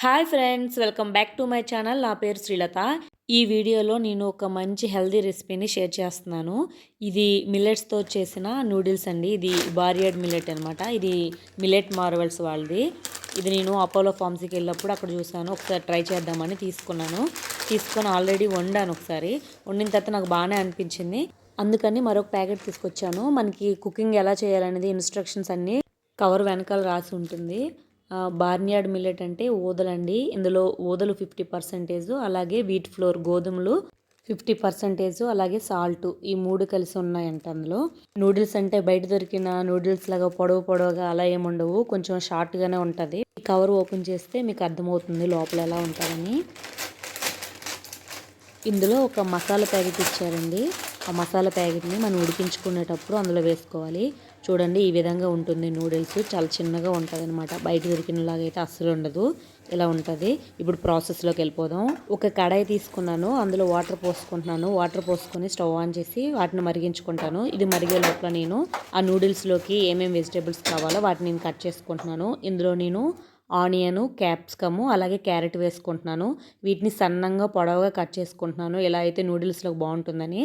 Hi friends, welcome back to my channel. నా పేరు శ్రీలత. ఈ వీడియోలో నేను ఒక మంచి హెల్తీ రెసిపీని షేర్ చేస్తున్నాను. ఇది మిల్లెట్స్తో చేసిన నూడిల్స్ అండి. ఇది బారియర్డ్ మిల్లెట్ అనమాట. ఇది మిల్లెట్ మార్వెల్స్ వాళ్ళది. ఇది నేను అపోలో ఫార్మసీకి వెళ్ళినప్పుడు అక్కడ చూసాను. ఒకసారి ట్రై చేద్దామని తీసుకొని ఆల్రెడీ వండాను. ఒకసారి వండిన తర్వాత నాకు బాగానే అనిపించింది. అందుకని మరొక ప్యాకెట్ తీసుకొచ్చాను. మనకి కుకింగ్ ఎలా చేయాలనేది ఇన్స్ట్రక్షన్స్ అన్నీ కవర్ వెనకాల రాసి ఉంటుంది. బార్నియార్డ్ మిల్లెట్ అంటే ఊదలండి. ఇందులో ఊదలు 50%, అలాగే వీట్ ఫ్లోర్ గోధుమలు 50%, అలాగే సాల్ట్, ఈ 3 కలిసి ఉన్నాయంట అందులో. నూడిల్స్ అంటే బయట దొరికిన నూడిల్స్ లాగా పొడవుగా అలా ఏముండవు, కొంచెం షార్ట్గానే ఉంటుంది. ఈ కవర్ ఓపెన్ చేస్తే మీకు అర్థమవుతుంది లోపల ఎలా ఉంటుందని. ఇందులో ఒక మసాలా ప్యాకెట్ ఇచ్చారండి. ఆ మసాలా ప్యాకెట్ని మనం ఉడికించుకునేటప్పుడు అందులో వేసుకోవాలి. చూడండి, ఈ విధంగా ఉంటుంది నూడిల్స్. చాలా చిన్నగా ఉంటుంది అనమాట. బయట దొరికినలాగా అయితే అస్సలు ఉండదు, ఇలా ఉంటుంది. ఇప్పుడు ప్రాసెస్లోకి వెళ్ళిపోదాం. ఒక కడాయి తీసుకున్నాను, అందులో వాటర్ పోసుకుంటున్నాను. వాటర్ పోసుకొని స్టవ్ ఆన్ చేసి వాటిని మరిగించుకుంటాను. ఇది మరిగే లోపల నేను ఆ నూడిల్స్లోకి ఏమేమి వెజిటేబుల్స్ కావాలో వాటిని నేను కట్ చేసుకుంటున్నాను. ఇందులో నేను ఆనియను, క్యాప్సికము, అలాగే క్యారెట్ వేసుకుంటున్నాను. వీటిని సన్నంగా పొడవుగా కట్ చేసుకుంటున్నాను, ఎలా అయితే నూడిల్స్లోకి బాగుంటుందని.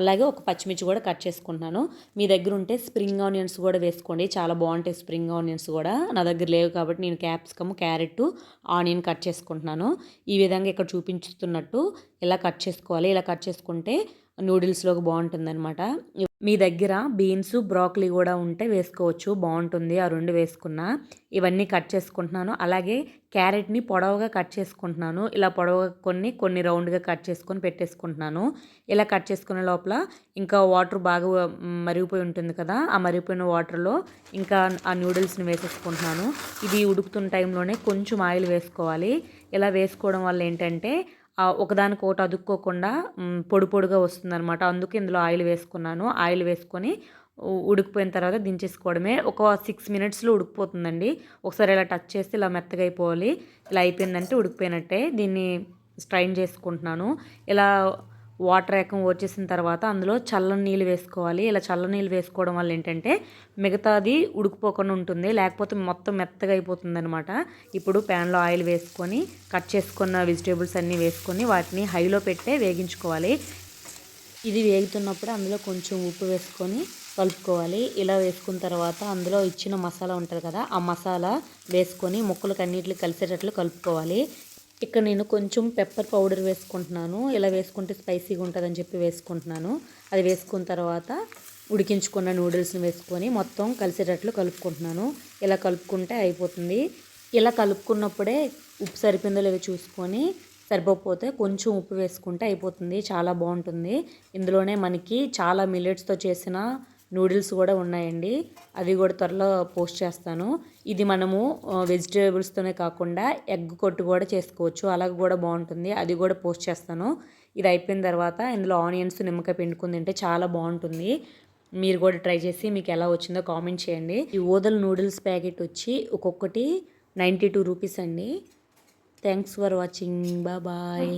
అలాగే ఒక పచ్చిమిర్చి కూడా కట్ చేసుకుంటున్నాను. మీ దగ్గర ఉంటే స్ప్రింగ్ ఆనియన్స్ కూడా వేసుకోండి, చాలా బాగుంటాయి స్ప్రింగ్ ఆనియన్స్ కూడా. నా దగ్గర లేవు కాబట్టి నేను క్యాప్సికము, క్యారెట్, ఆనియన్ కట్ చేసుకుంటున్నాను. ఈ విధంగా ఇక్కడ చూపించుతున్నట్టు ఇలా కట్ చేసుకోవాలి. ఇలా కట్ చేసుకుంటే నూడిల్స్లోకి బాగుంటుంది అనమాట. మీ దగ్గర బీన్స్, బ్రాకలీ కూడా ఉంటే వేసుకోవచ్చు, బాగుంటుంది. ఆ 2 వేసుకున్నా. ఇవన్నీ కట్ చేసుకుంటున్నాను. అలాగే క్యారెట్ని పొడవుగా కట్ చేసుకుంటున్నాను. ఇలా పొడవుగా కొన్ని రౌండ్గా కట్ చేసుకొని పెట్టేసుకుంటున్నాను. ఇలా కట్ చేసుకునే లోపల ఇంకా వాటర్ బాగా మరిగిపోయి ఉంటుంది కదా, ఆ మరిగిపోయిన వాటర్లో ఇంకా ఆ నూడిల్స్ని వేసేసుకుంటున్నాను. ఇది ఉడుకుతున్న టైంలోనే కొంచెం ఆయిల్ వేసుకోవాలి. ఇలా వేసుకోవడం వల్ల ఏంటంటే ఒకదానికొకటి అతుక్కోకుండా పొడిగా వస్తుందనమాట. అందుకే ఇందులో ఆయిల్ వేసుకున్నాను. ఆయిల్ వేసుకొని ఉడికిపోయిన తర్వాత దించేసుకోవడమే. ఒక 6 మినిట్స్లో ఉడికిపోతుందండి. ఒకసారి ఇలా టచ్ చేస్తే ఇలా మెత్తగా అయిపోవాలి. ఇలా అయిపోయిందంటే ఉడికిపోయినట్టే. దీన్ని స్ట్రైన్ చేసుకుంటున్నాను. ఇలా వాటర్ ఏకం వచ్చేసిన తర్వాత అందులో చల్లని నీళ్ళు వేసుకోవాలి. ఇలా చల్లని నీళ్ళు వేసుకోవడం వల్ల ఏంటంటే మిగతాది ఉడికిపోకుండా ఉంటుంది, లేకపోతే మొత్తం మెత్తగా అయిపోతుంది అనమాట. ఇప్పుడు ప్యాన్లో ఆయిల్ వేసుకొని కట్ చేసుకున్న వెజిటేబుల్స్ అన్నీ వేసుకొని వాటిని హైలో పెట్టే వేగించుకోవాలి. ఇది వేగుతున్నప్పుడు అందులో కొంచెం ఉప్పు వేసుకొని కలుపుకోవాలి. ఇలా వేసుకున్న తర్వాత అందులో ఇచ్చిన మసాలా ఉంటుంది కదా, ఆ మసాలా వేసుకొని ముక్కలకు అన్నిటికి కలిసేటట్లు కలుపుకోవాలి. ఇక్కడ నేను కొంచెం పెప్పర్ పౌడర్ వేసుకుంటున్నాను. ఇలా వేసుకుంటే స్పైసీగా ఉంటుందని చెప్పి వేసుకుంటున్నాను. అది వేసుకున్న తర్వాత ఉడికించుకున్న నూడిల్స్ని వేసుకొని మొత్తం కలిసేటట్లు కలుపుకుంటున్నాను. ఇలా కలుపుకుంటే అయిపోతుంది. ఇలా కలుపుకున్నప్పుడే ఉప్పు సరిపోయిందో లేదో చూసుకొని, సరిపోకపోతే కొంచెం ఉప్పు వేసుకుంటే అయిపోతుంది. చాలా బాగుంటుంది. ఇందులోనే మనకి చాలా మిల్లెట్స్తో చేసిన నూడిల్స్ కూడా ఉన్నాయండి, అవి కూడా త్వరలో పోస్ట్ చేస్తాను. ఇది మనము వెజిటేబుల్స్తోనే కాకుండా ఎగ్ కొట్టు కూడా చేసుకోవచ్చు, అలాగ కూడా బాగుంటుంది. అది కూడా పోస్ట్ చేస్తాను. ఇది అయిపోయిన తర్వాత ఇందులో ఆనియన్స్, నిమ్మకాయ పిండుకుని తింటే చాలా బాగుంటుంది. మీరు కూడా ట్రై చేసి మీకు ఎలా వచ్చిందో కామెంట్ చేయండి. ఈ ఓదల్ నూడిల్స్ ప్యాకెట్ వచ్చి ఒక్కొక్కటి 92 రూపీస్ అండి. Thanks for watching. బాయ్.